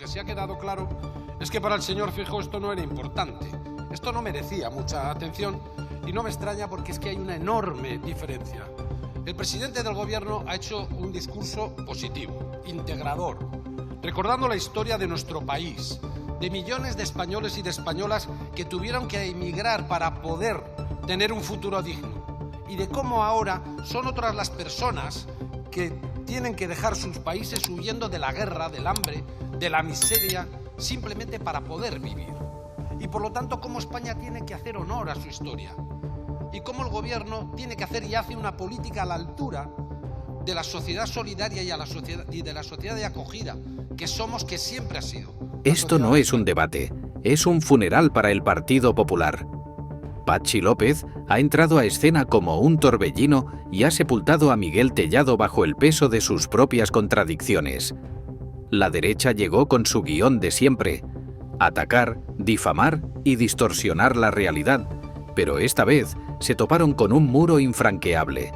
Lo que sí ha quedado claro es que para el señor Feijóo esto no era importante, esto no merecía mucha atención y no me extraña porque es que hay una enorme diferencia. El presidente del gobierno ha hecho un discurso positivo, integrador, recordando la historia de nuestro país, de millones de españoles y de españolas que tuvieron que emigrar para poder tener un futuro digno y de cómo ahora son otras las personas que tienen que dejar sus países huyendo de la guerra, del hambre, de la miseria, simplemente para poder vivir. Y por lo tanto, cómo España tiene que hacer honor a su historia. Y cómo el gobierno tiene que hacer y hace una política a la altura de la sociedad solidaria y de la sociedad de acogida, que somos, que siempre ha sido. Esto no es un debate, es un funeral para el Partido Popular. Patxi López ha entrado a escena como un torbellino y ha sepultado a Miguel Tellado bajo el peso de sus propias contradicciones. La derecha llegó con su guión de siempre: atacar, difamar y distorsionar la realidad, pero esta vez se toparon con un muro infranqueable.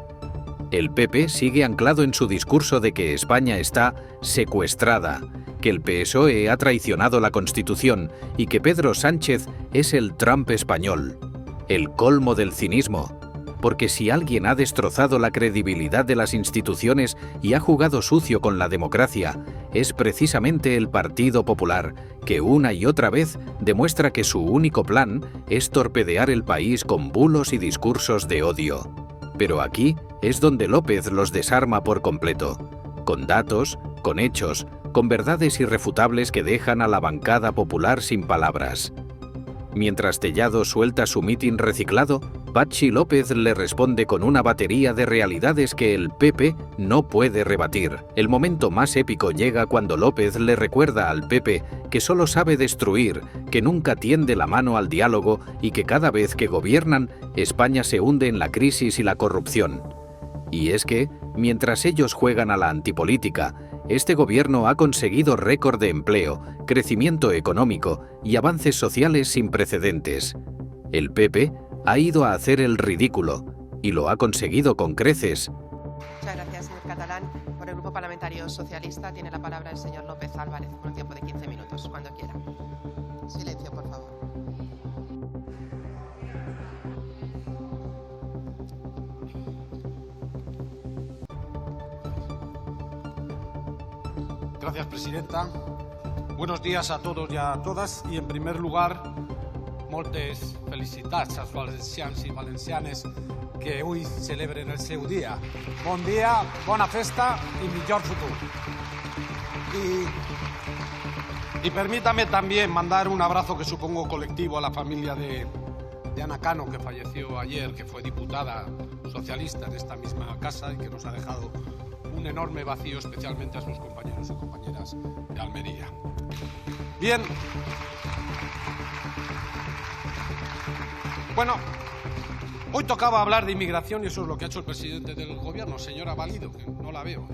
El PP sigue anclado en su discurso de que España está secuestrada, que el PSOE ha traicionado la Constitución y que Pedro Sánchez es el Trump español. El colmo del cinismo, porque si alguien ha destrozado la credibilidad de las instituciones y ha jugado sucio con la democracia, es precisamente el Partido Popular, que una y otra vez demuestra que su único plan es torpedear el país con bulos y discursos de odio. Pero aquí es donde López los desarma por completo, con datos, con hechos, con verdades irrefutables que dejan a la bancada popular sin palabras. Mientras Tellado suelta su mitin reciclado, Patxi López le responde con una batería de realidades que el PP no puede rebatir. El momento más épico llega cuando López le recuerda al PP que solo sabe destruir, que nunca tiende la mano al diálogo y que cada vez que gobiernan, España se hunde en la crisis y la corrupción. Y es que, mientras ellos juegan a la antipolítica, este gobierno ha conseguido récord de empleo, crecimiento económico y avances sociales sin precedentes. El PP ha ido a hacer el ridículo y lo ha conseguido con creces. Muchas gracias, señor Catalán. Por el Grupo Parlamentario Socialista tiene la palabra el señor López Álvarez por un tiempo de 15 minutos, cuando quiera. Silencio, por favor. Gracias, presidenta. Buenos días a todos y a todas. I, en primer lugar, moltes felicitats als valencians i valencianes que avui celebren el seu dia. Bon dia, bona festa y millor futur. Y permítame también mandar un abrazo que supongo colectivo a la familia de Ana Cano, que falleció ayer, que fue diputada socialista en esta misma casa y que nos ha dejado un enorme vacío, especialmente a sus compañeros y compañeras de Almería. Bien. Bueno, hoy tocaba hablar de inmigración y eso es lo que ha hecho el presidente del gobierno, señora Valido, que no la veo.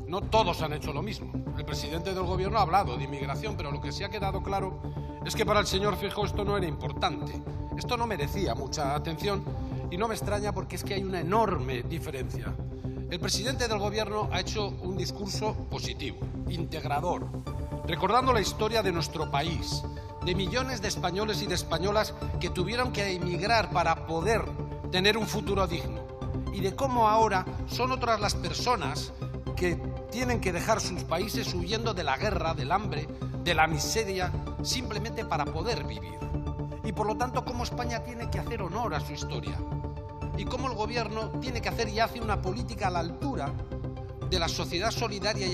No todos han hecho lo mismo. El presidente del gobierno ha hablado de inmigración, pero lo que sí ha quedado claro es que para el señor Feijóo esto no era importante. Esto no merecía mucha atención y no me extraña porque es que hay una enorme diferencia. El presidente del gobierno ha hecho un discurso positivo, integrador, recordando la historia de nuestro país, de millones de españoles y de españolas que tuvieron que emigrar para poder tener un futuro digno y de cómo ahora son otras las personas que tienen que dejar sus países huyendo de la guerra, del hambre, de la miseria, simplemente para poder vivir. Y por lo tanto, cómo España tiene que hacer honor a su historia. Y cómo el gobierno tiene que hacer y hace una política a la altura de la sociedad solidaria y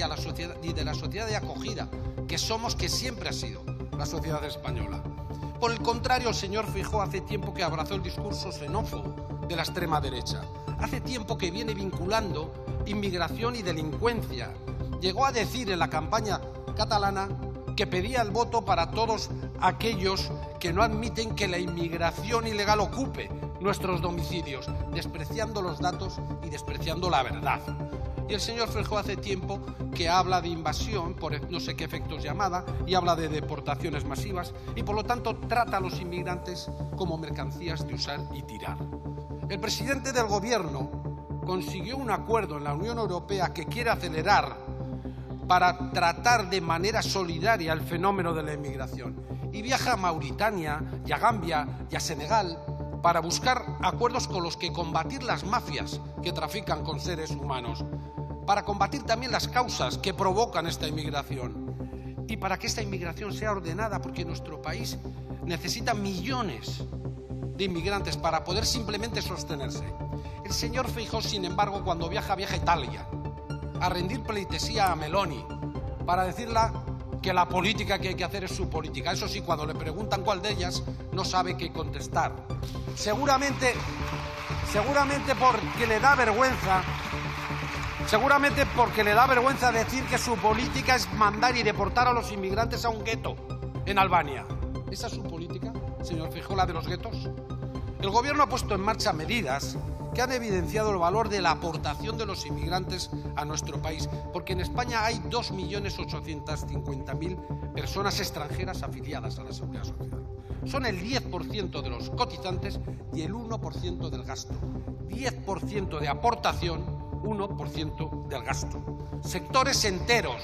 de la sociedad de acogida, que somos, que siempre ha sido la sociedad española. Por el contrario, el señor Feijóo hace tiempo que abrazó el discurso xenófobo de la extrema derecha. Hace tiempo que viene vinculando inmigración y delincuencia. Llegó a decir en la campaña catalana que pedía el voto para todos aquellos que no admiten que la inmigración ilegal ocupe nuestros domicilios, despreciando los datos y despreciando la verdad. Y el señor Feijóo hace tiempo que habla de invasión por no sé qué efectos llamada y habla de deportaciones masivas y por lo tanto trata a los inmigrantes como mercancías de usar y tirar. El presidente del gobierno consiguió un acuerdo en la Unión Europea que quiere acelerar para tratar de manera solidaria el fenómeno de la inmigración. Y viaja a Mauritania y a Gambia y a Senegal para buscar acuerdos con los que combatir las mafias que trafican con seres humanos, para combatir también las causas que provocan esta inmigración y para que esta inmigración sea ordenada, porque nuestro país necesita millones de inmigrantes para poder simplemente sostenerse. El señor Feijóo, sin embargo, cuando viaja a Italia a rendir pleitesía a Meloni para decirle que la política que hay que hacer es su política. Eso sí, cuando le preguntan cuál de ellas, no sabe qué contestar. Seguramente porque le da vergüenza. Seguramente porque le da vergüenza decir que su política es mandar y deportar a los inmigrantes a un gueto en Albania. ¿Esa es su política, señor Feijóo, la de los guetos? El gobierno ha puesto en marcha medidas que han evidenciado el valor de la aportación de los inmigrantes a nuestro país, porque en España hay 2.850.000 personas extranjeras afiliadas a la Seguridad Social. Son el 10% de los cotizantes y el 1% del gasto. 10% de aportación, 1% del gasto. Sectores enteros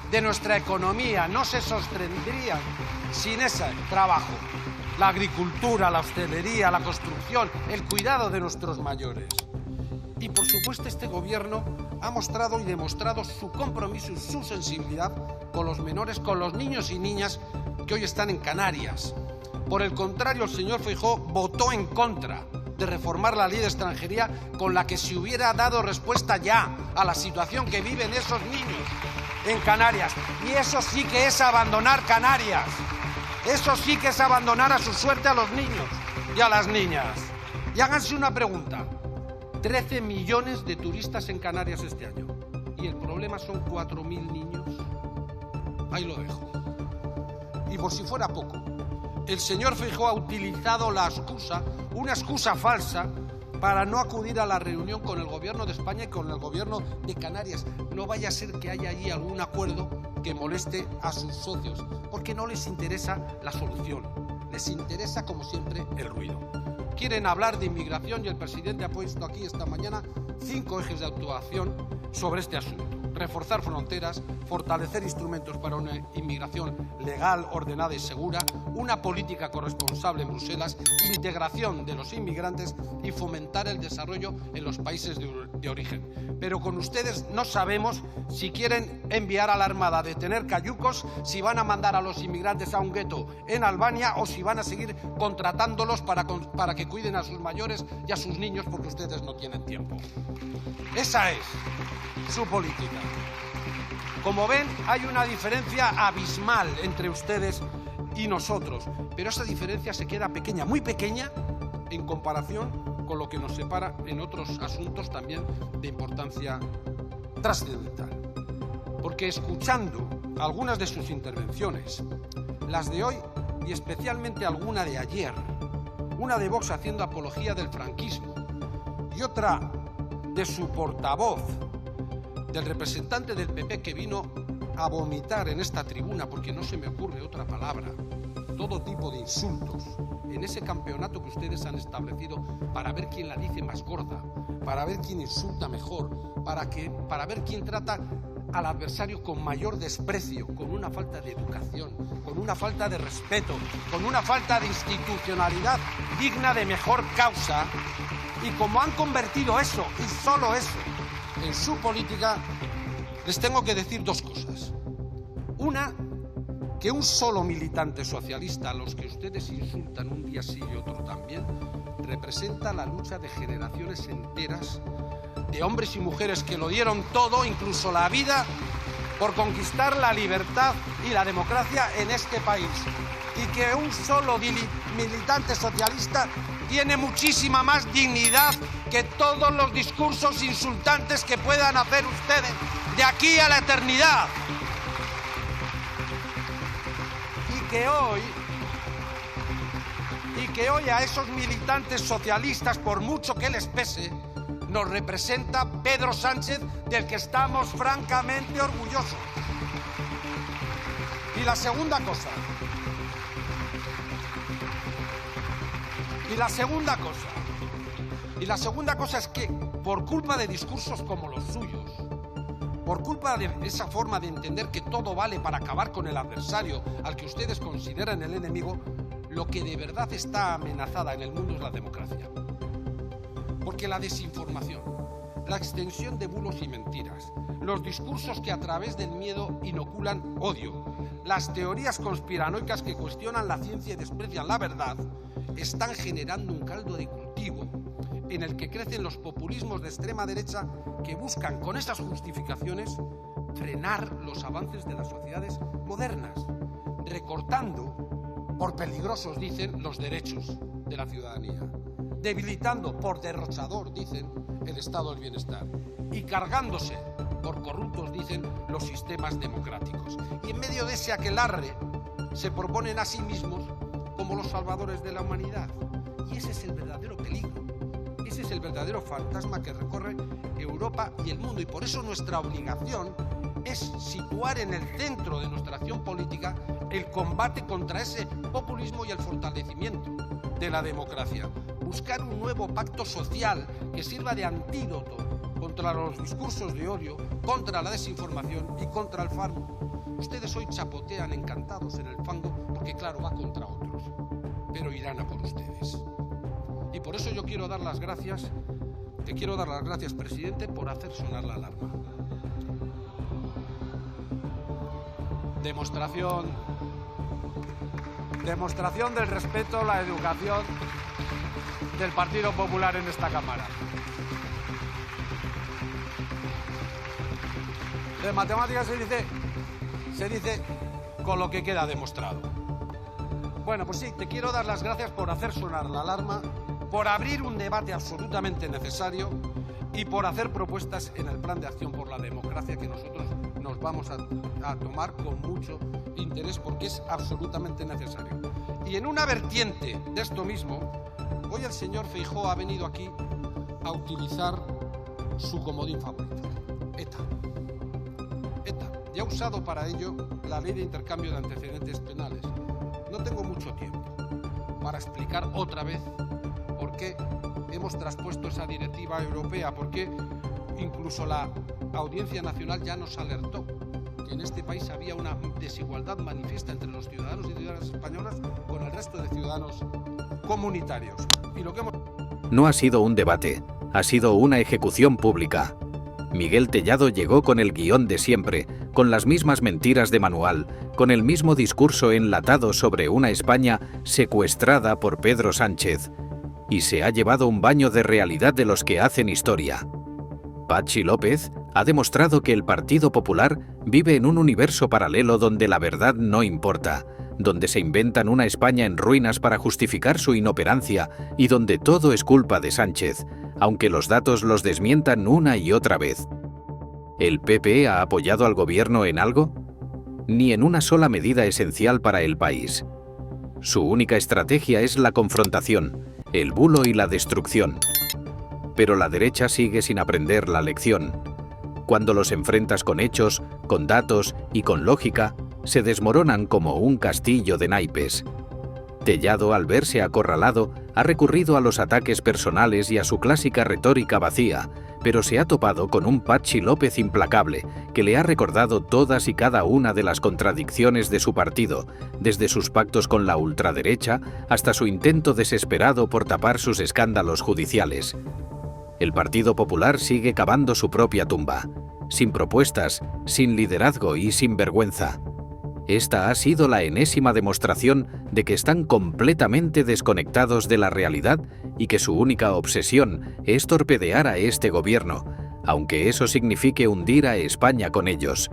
de nuestra economía no se sostendrían sin ese trabajo. La agricultura, la hostelería, la construcción, el cuidado de nuestros mayores. Y por supuesto este gobierno ha mostrado y demostrado su compromiso y su sensibilidad con los menores, con los niños y niñas que hoy están en Canarias. Por el contrario, el señor Feijóo votó en contra de reformar la ley de extranjería con la que se hubiera dado respuesta ya a la situación que viven esos niños en Canarias. Y eso sí que es abandonar Canarias. Eso sí que es abandonar a su suerte a los niños y a las niñas. Y háganse una pregunta. 13 millones de turistas en Canarias este año. Y el problema son 4.000 niños. Ahí lo dejo. Y por si fuera poco, el señor Feijóo ha utilizado la excusa, una excusa falsa, para no acudir a la reunión con el gobierno de España y con el gobierno de Canarias. No vaya a ser que haya allí algún acuerdo que moleste a sus socios, porque no les interesa la solución, les interesa, como siempre, el ruido. Quieren hablar de inmigración y el presidente ha puesto aquí esta mañana 5 ejes de actuación sobre este asunto. Reforzar fronteras, fortalecer instrumentos para una inmigración legal, ordenada y segura, una política corresponsable en Bruselas, integración de los inmigrantes y fomentar el desarrollo en los países de origen. Pero con ustedes no sabemos si quieren enviar a la Armada a detener cayucos, si van a mandar a los inmigrantes a un gueto en Albania o si van a seguir contratándolos para que cuiden a sus mayores y a sus niños, porque ustedes no tienen tiempo. Esa es su política. Como ven, hay una diferencia abismal entre ustedes y nosotros, pero esa diferencia se queda pequeña, muy pequeña, en comparación con lo que nos separa en otros asuntos también de importancia trascendental. Porque escuchando algunas de sus intervenciones, las de hoy y especialmente alguna de ayer, una de Vox haciendo apología del franquismo y otra de su portavoz, del representante del PP que vino a vomitar en esta tribuna, porque no se me ocurre otra palabra, todo tipo de insultos, en ese campeonato que ustedes han establecido para ver quién la dice más gorda, para ver quién insulta mejor, para ver quién trata al adversario con mayor desprecio, con una falta de educación, con una falta de respeto, con una falta de institucionalidad digna de mejor causa. Y como han convertido eso, y solo eso, en su política, les tengo que decir 2 cosas. Una, que un solo militante socialista, a los que ustedes insultan un día sí y otro también, representa la lucha de generaciones enteras de hombres y mujeres que lo dieron todo, incluso la vida, por conquistar la libertad y la democracia en este país. Y que un solo militante socialista tiene muchísima más dignidad que todos los discursos insultantes que puedan hacer ustedes de aquí a la eternidad. Y que hoy a esos militantes socialistas, por mucho que les pese, nos representa Pedro Sánchez, del que estamos francamente orgullosos. Y la segunda cosa es que, por culpa de discursos como los suyos, por culpa de esa forma de entender que todo vale para acabar con el adversario al que ustedes consideran el enemigo, lo que de verdad está amenazada en el mundo es la democracia. Porque la desinformación, la extensión de bulos y mentiras, los discursos que a través del miedo inoculan odio, las teorías conspiranoicas que cuestionan la ciencia y desprecian la verdad, están generando un caldo de cultivo en el que crecen los populismos de extrema derecha que buscan con esas justificaciones frenar los avances de las sociedades modernas, recortando, por peligrosos dicen, los derechos de la ciudadanía, debilitando por derrochador, dicen, el estado del bienestar, y cargándose, por corruptos, dicen, los sistemas democráticos. Y en medio de ese aquelarre se proponen a sí mismos como los salvadores de la humanidad. Y ese es el verdadero peligro, ese es el verdadero fantasma que recorre Europa y el mundo. Y por eso nuestra obligación es situar en el centro de nuestra acción política el combate contra ese populismo y el fortalecimiento de la democracia. Buscar un nuevo pacto social que sirva de antídoto contra los discursos de odio, contra la desinformación y contra el fango. Ustedes hoy chapotean encantados en el fango porque, claro, va contra otros, pero irán a por ustedes. Y por eso yo quiero dar las gracias, presidente, por hacer sonar la alarma. Demostración del respeto, la educación del Partido Popular en esta Cámara. De matemáticas se dice con lo que queda demostrado. Bueno, pues sí, te quiero dar las gracias por hacer sonar la alarma, por abrir un debate absolutamente necesario y por hacer propuestas en el plan de acción por la democracia que nosotros nos vamos a tomar con mucho interés porque es absolutamente necesario. Y en una vertiente de esto mismo, hoy el señor Feijóo ha venido aquí a utilizar su comodín favorito, ETA. Y ha usado para ello la ley de intercambio de antecedentes penales. No tengo mucho tiempo para explicar otra vez por qué hemos traspuesto esa directiva europea, por qué incluso la Audiencia Nacional ya nos alertó que en este país había una desigualdad manifiesta entre los ciudadanos y ciudadanas españolas con el resto de ciudadanos comunitarios. Y lo que hemos... No ha sido un debate, ha sido una ejecución pública. Miguel Tellado llegó con el guión de siempre, con las mismas mentiras de manual, con el mismo discurso enlatado sobre una España secuestrada por Pedro Sánchez, y se ha llevado un baño de realidad de los que hacen historia. Patxi López ha demostrado que el Partido Popular vive en un universo paralelo donde la verdad no importa, donde se inventan una España en ruinas para justificar su inoperancia y donde todo es culpa de Sánchez, aunque los datos los desmientan una y otra vez. ¿El PP ha apoyado al gobierno en algo? Ni en una sola medida esencial para el país. Su única estrategia es la confrontación, el bulo y la destrucción. Pero la derecha sigue sin aprender la lección. Cuando los enfrentas con hechos, con datos y con lógica, se desmoronan como un castillo de naipes. Tellado, al verse acorralado, ha recurrido a los ataques personales y a su clásica retórica vacía, pero se ha topado con un Patxi López implacable, que le ha recordado todas y cada una de las contradicciones de su partido, desde sus pactos con la ultraderecha hasta su intento desesperado por tapar sus escándalos judiciales. El Partido Popular sigue cavando su propia tumba, sin propuestas, sin liderazgo y sin vergüenza. Esta ha sido la enésima demostración de que están completamente desconectados de la realidad y que su única obsesión es torpedear a este gobierno, aunque eso signifique hundir a España con ellos.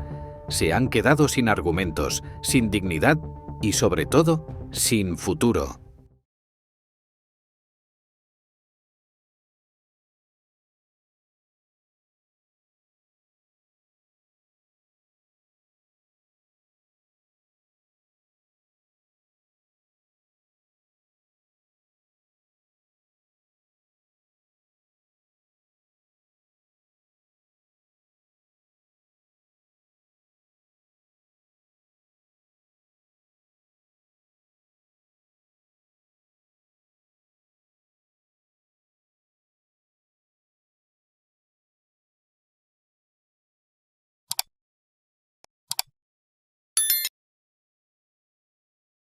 Se han quedado sin argumentos, sin dignidad y, sobre todo, sin futuro.